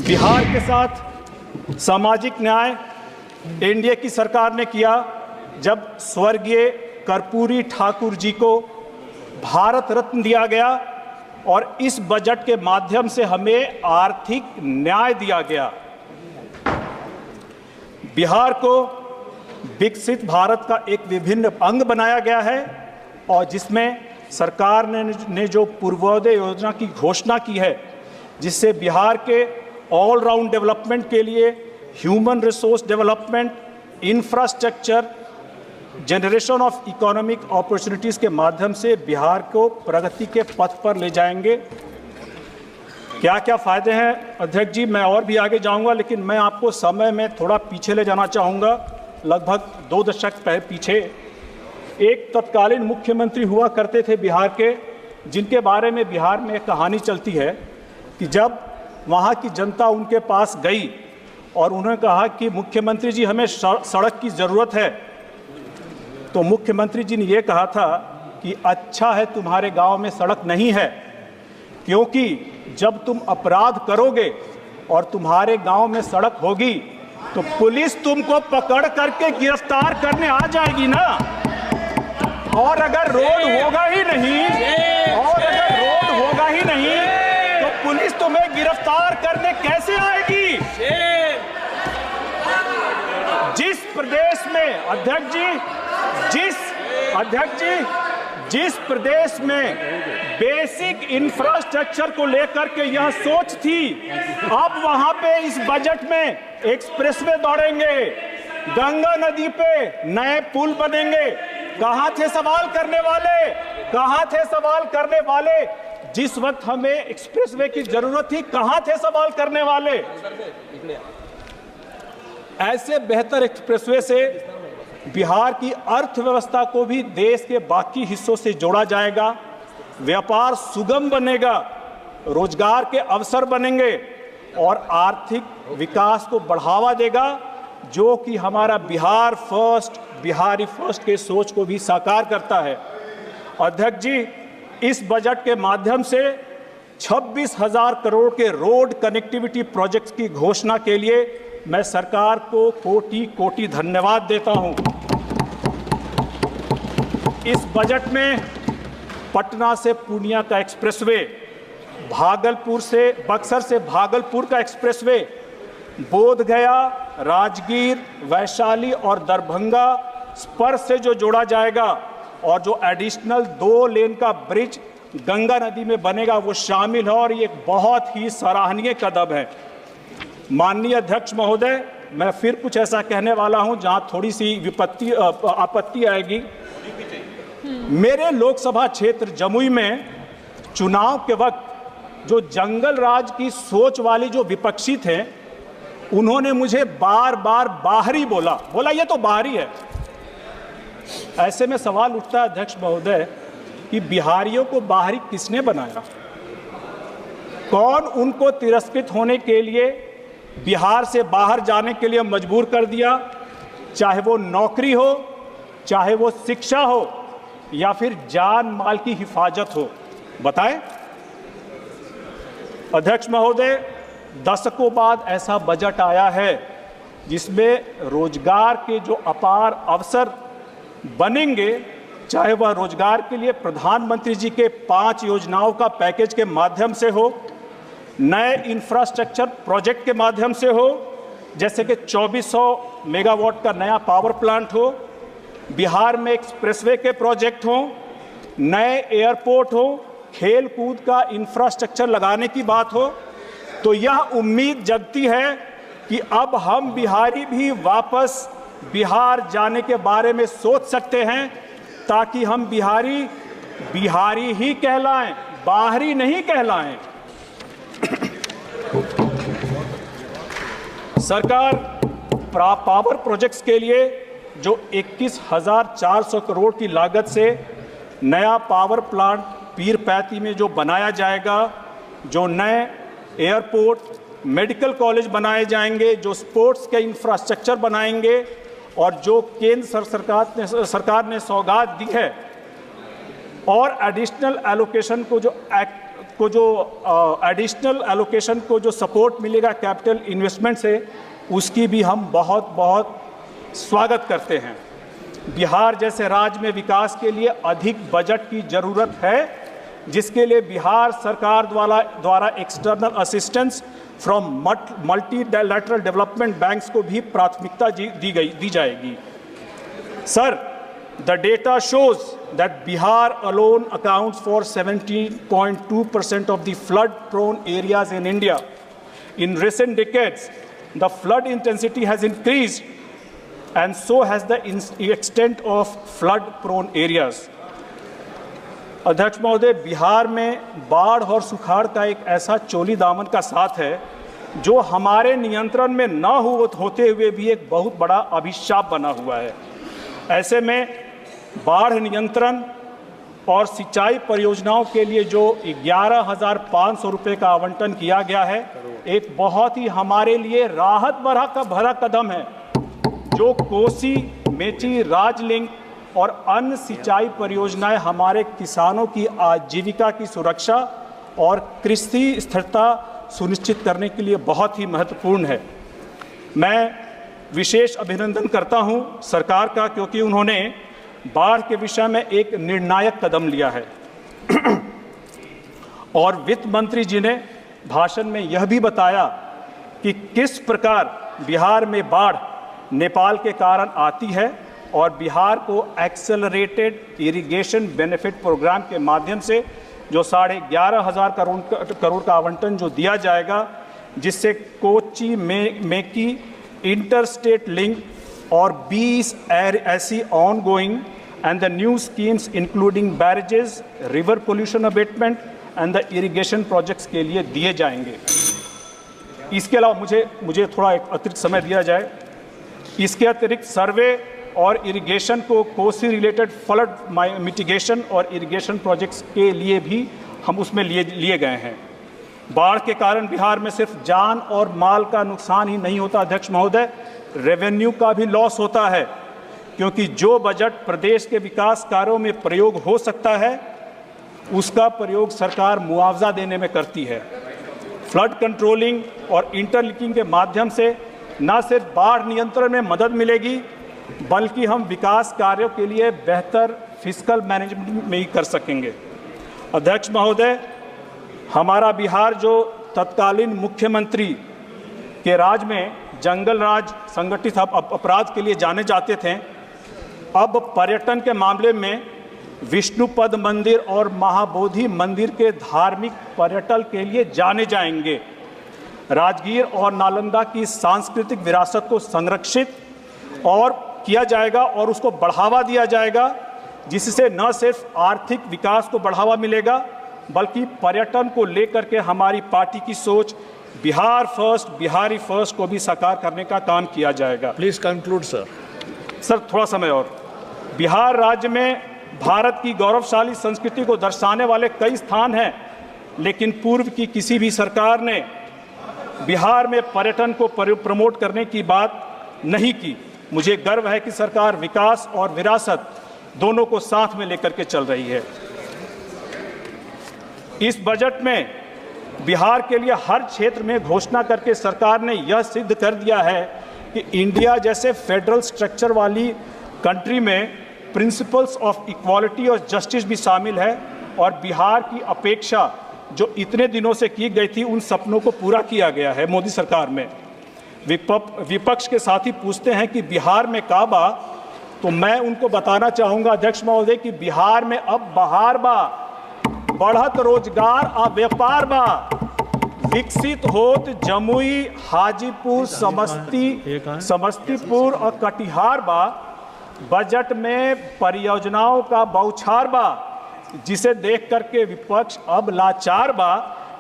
बिहार के साथ सामाजिक न्याय एनडीए की सरकार ने किया जब स्वर्गीय कर्पूरी ठाकुर जी को भारत रत्न दिया गया और इस बजट के माध्यम से हमें आर्थिक न्याय दिया गया। बिहार को विकसित भारत का एक विभिन्न अंग बनाया गया है और जिसमें सरकार ने जो पूर्वोदय योजना की घोषणा की है, जिससे बिहार के ऑल राउंड डेवलपमेंट के लिए human resource development, infrastructure, generation of economic opportunities के माध्यम से बिहार को प्रगति के पथ पर ले जाएंगे। क्या क्या फ़ायदे हैं अध्यक्ष जी, मैं और भी आगे जाऊंगा, लेकिन मैं आपको समय में थोड़ा पीछे ले जाना चाहूँगा। लगभग 2 दशक पीछे एक तत्कालीन मुख्यमंत्री हुआ करते थे बिहार के, जिनके बारे में बिहार में एक कहानी चलती है कि जब वहाँ की जनता उनके पास गई और उन्होंने कहा कि मुख्यमंत्री जी हमें सड़क की ज़रूरत है, तो मुख्यमंत्री जी ने ये कहा था कि अच्छा है तुम्हारे गांव में सड़क नहीं है, क्योंकि जब तुम अपराध करोगे और तुम्हारे गांव में सड़क होगी तो पुलिस तुमको पकड़ करके गिरफ्तार करने आ जाएगी ना। और अगर रोड होगा ही नहीं तो पुलिस तुम्हें गिरफ्तार करने कैसे आएगी। जिस प्रदेश में अध्यक्ष जी जिस प्रदेश में बेसिक इंफ्रास्ट्रक्चर को लेकर के यह सोच थी, अब वहां पे इस बजट में एक्सप्रेसवे दौड़ेंगे, गंगा नदी पे नए पुल बनेंगे। कहां थे सवाल करने वाले जिस वक्त हमें एक्सप्रेसवे की जरूरत थी? कहां थे सवाल करने वाले? ऐसे बेहतर एक्सप्रेसवे से बिहार की अर्थव्यवस्था को भी देश के बाकी हिस्सों से जोड़ा जाएगा, व्यापार सुगम बनेगा, रोजगार के अवसर बनेंगे और आर्थिक विकास को बढ़ावा देगा, जो कि हमारा बिहार फर्स्ट, बिहारी फर्स्ट के सोच को भी साकार करता है। अध्यक्ष जी, इस बजट के माध्यम से 26,000 करोड़ के रोड कनेक्टिविटी प्रोजेक्ट्स की घोषणा के लिए मैं सरकार को कोटि कोटि धन्यवाद देता हूं। इस बजट में पटना से पूर्णिया का एक्सप्रेसवे, बक्सर से भागलपुर का एक्सप्रेसवे, बोधगया, राजगीर, वैशाली और दरभंगा स्पर से जो जोड़ा जाएगा और जो एडिशनल 2 लेन का ब्रिज गंगा नदी में बनेगा वो शामिल है और ये एक बहुत ही सराहनीय कदम है। माननीय अध्यक्ष महोदय, मैं फिर कुछ ऐसा कहने वाला हूं जहां थोड़ी सी आपत्ति आएगी। मेरे लोकसभा क्षेत्र जमुई में चुनाव के वक्त जो जंगल राज की सोच वाली जो विपक्षी थे, उन्होंने मुझे बार बार बाहरी बोला ये तो बाहरी है। ऐसे में सवाल उठता है अध्यक्ष महोदय कि बिहारियों को बाहरी किसने बनाया? कौन उनको तिरस्कृत होने के लिए, बिहार से बाहर जाने के लिए मजबूर कर दिया? चाहे वो नौकरी हो, चाहे वो शिक्षा हो या फिर जान माल की हिफाजत हो, बताएं। अध्यक्ष महोदय, दशकों बाद ऐसा बजट आया है जिसमें रोजगार के जो अपार अवसर बनेंगे, चाहे वह रोजगार के लिए प्रधानमंत्री जी के 5 योजनाओं का पैकेज के माध्यम से हो, नए इंफ्रास्ट्रक्चर प्रोजेक्ट के माध्यम से हो, जैसे कि 2400 मेगावाट का नया पावर प्लांट हो, बिहार में एक्सप्रेसवे के प्रोजेक्ट हो, नए एयरपोर्ट हो, खेल कूद का इंफ्रास्ट्रक्चर लगाने की बात हो, तो यह उम्मीद जगती है कि अब हम बिहारी भी वापस बिहार जाने के बारे में सोच सकते हैं, ताकि हम बिहारी ही कहलाएं, बाहरी नहीं कहलाएं। सरकार पावर प्रोजेक्ट्स के लिए जो 21,400 करोड़ की लागत से नया पावर प्लांट पीरपैंती में जो बनाया जाएगा, जो नए एयरपोर्ट, मेडिकल कॉलेज बनाए जाएंगे, जो स्पोर्ट्स के इंफ्रास्ट्रक्चर बनाएंगे और जो केंद्र सरकार ने सौगात दी है और एडिशनल एलोकेशन को जो को जो एडिशनल एलोकेशन को जो सपोर्ट मिलेगा कैपिटल इन्वेस्टमेंट से, उसकी भी हम बहुत बहुत स्वागत करते हैं। बिहार जैसे राज्य में विकास के लिए अधिक बजट की ज़रूरत है, जिसके लिए बिहार सरकार द्वारा external assistance from multilateral development banks को भी प्राथमिकता दी जाएगी। Sir, the data shows that Bihar alone accounts for 17.2% of the flood prone areas in India. In recent decades the flood intensity has increased and so has the extent of flood prone areas. अध्यक्ष महोदय, बिहार में बाढ़ और सुखाड़ का एक ऐसा चोली दामन का साथ है जो हमारे नियंत्रण में न होते हुए भी एक बहुत बड़ा अभिशाप बना हुआ है। ऐसे में बाढ़ नियंत्रण और सिंचाई परियोजनाओं के लिए जो 11,500 रुपये का आवंटन किया गया है, एक बहुत ही हमारे लिए राहत भरा कदम है, जो कोसी, मेची, राजलिंग और अन्य सिंचाई परियोजनाएं हमारे किसानों की आजीविका की सुरक्षा और कृषि स्थिरता सुनिश्चित करने के लिए बहुत ही महत्वपूर्ण है। मैं विशेष अभिनंदन करता हूं सरकार का, क्योंकि उन्होंने बाढ़ के विषय में एक निर्णायक कदम लिया है। और वित्त मंत्री जी ने भाषण में यह भी बताया कि किस प्रकार बिहार में बाढ़ नेपाल के कारण आती है और बिहार को एक्सेलरेटेड इरिगेशन बेनिफिट प्रोग्राम के माध्यम से जो 11,500 करोड़ का आवंटन जो दिया जाएगा, जिससे कोची मेकी इंटरस्टेट लिंक और 20 ऐसी on going and the new schemes including barrages, river pollution abatement and the irrigation projects के लिए दिए जाएंगे। इसके अलावा मुझे थोड़ा एक अतिरिक्त समय दिया जाए। इसके अतिरिक्त सर्वे और इरिगेशन को कोसी रिलेटेड फ्लड मिटिगेशन और इरिगेशन प्रोजेक्ट्स के लिए भी हम उसमें लिए गए हैं। बाढ़ के कारण बिहार में सिर्फ जान और माल का नुकसान ही नहीं होता अध्यक्ष महोदय, रेवेन्यू का भी लॉस होता है, क्योंकि जो बजट प्रदेश के विकास कार्यों में प्रयोग हो सकता है, उसका प्रयोग सरकार मुआवजा देने में करती है। फ्लड कंट्रोलिंग और इंटरलिंकिंग के माध्यम से न सिर्फ बाढ़ नियंत्रण में मदद मिलेगी, बल्कि हम विकास कार्यों के लिए बेहतर फिस्कल मैनेजमेंट में ही कर सकेंगे। अध्यक्ष महोदय, हमारा बिहार जो तत्कालीन मुख्यमंत्री के राज में जंगल राज, संगठित अपराध के लिए जाने जाते थे, अब पर्यटन के मामले में विष्णुपद मंदिर और महाबोधि मंदिर के धार्मिक पर्यटन के लिए जाने जाएंगे। राजगीर और नालंदा की सांस्कृतिक विरासत को संरक्षित और किया जाएगा और उसको बढ़ावा दिया जाएगा, जिससे न सिर्फ आर्थिक विकास को बढ़ावा मिलेगा, बल्कि पर्यटन को लेकर के हमारी पार्टी की सोच बिहार फर्स्ट, बिहारी फर्स्ट को भी साकार करने का काम किया जाएगा। Please conclude sir. सर, थोड़ा समय और। बिहार राज्य में भारत की गौरवशाली संस्कृति को दर्शाने वाले कई स्थान हैं, लेकिन पूर्व की किसी भी सरकार ने बिहार में पर्यटन को प्रमोट करने की बात नहीं की। मुझे गर्व है कि सरकार विकास और विरासत दोनों को साथ में लेकर के चल रही है। इस बजट में बिहार के लिए हर क्षेत्र में घोषणा करके सरकार ने यह सिद्ध कर दिया है कि इंडिया जैसे फेडरल स्ट्रक्चर वाली कंट्री में प्रिंसिपल्स ऑफ इक्वालिटी और जस्टिस भी शामिल है, और बिहार की अपेक्षा जो इतने दिनों से की गई थी, उन सपनों को पूरा किया गया है मोदी सरकार में। विपक्ष के साथी पूछते हैं कि बिहार में का बा, तो मैं उनको बताना चाहूँगा अध्यक्ष महोदय कि बिहार में अब बहार बा, बढ़त रोजगार आ व्यापार बा, विकसित होत जमुई, हाजीपुर, समस्तीपुर और कटिहार बा। बजट में परियोजनाओं का बौछार बा, जिसे देख करके विपक्ष अब लाचार बा,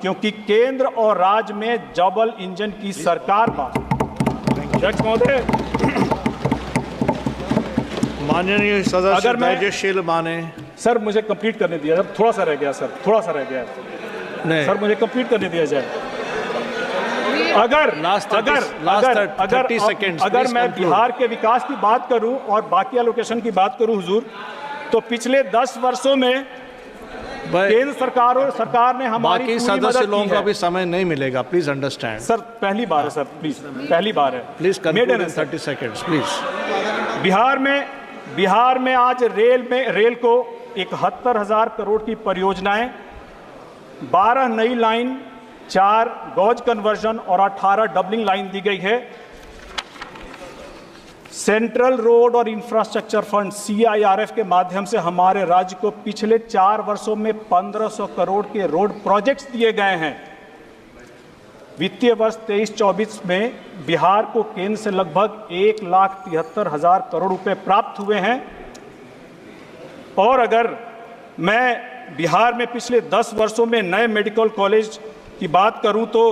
क्योंकि केंद्र और राज्य में डबल इंजन की सरकार बा। अध्यक्ष महोदय, माननीय सदस्य राजेशील माने। सर, मुझे कंप्लीट करने दिया, थोड़ा सा रह गया सर, थोड़ा सा रह गया। नहीं सर, मुझे कंप्लीट करने दिया जाए। अगर मैं बिहार के विकास की बात करूं और बाकी एलोकेशन की बात करूं हुजूर, तो पिछले 10 वर्षों में केंद्र सरकार ने हमारी बाकी पूरी सदस्य मदद लोगों की को है। भी समय नहीं मिलेगा, प्लीज अंडरस्टैंड। सर पहली बार है सर, प्लीज पहली बार है। Please conclude in Maintenance, 30 seconds, please. Bihar में आज रेल को 71,000 करोड़ की परियोजनाएं, 12 नई लाइन, 4 गॉज कन्वर्जन और 18 डबलिंग लाइन दी गई है। सेंट्रल रोड और इंफ्रास्ट्रक्चर फंड CIRF के माध्यम से हमारे राज्य को पिछले 4 वर्षों में 1500 करोड़ के रोड प्रोजेक्ट्स दिए गए हैं। वित्तीय वर्ष 23-24 में बिहार को केंद्र से लगभग 1,73,000 करोड़ रुपए प्राप्त हुए हैं। और अगर मैं बिहार में पिछले 10 वर्षों में नए मेडिकल कॉलेज की बात करूं तो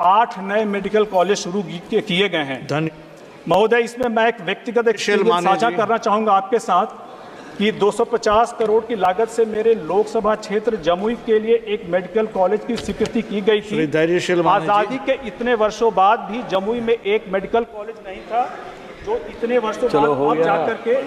8 नए मेडिकल कॉलेज शुरू किए गए हैं। धन्यवाद महोदय, इसमें मैं एक व्यक्तिगत एक्सपीरियंस साझा करना चाहूंगा आपके साथ कि 250 करोड़ की लागत से मेरे लोकसभा क्षेत्र जमुई के लिए एक मेडिकल कॉलेज की स्वीकृति की गई थी। आजादी के इतने वर्षों बाद भी जमुई में एक मेडिकल कॉलेज नहीं था, जो इतने वर्षों बाद अब जाकर के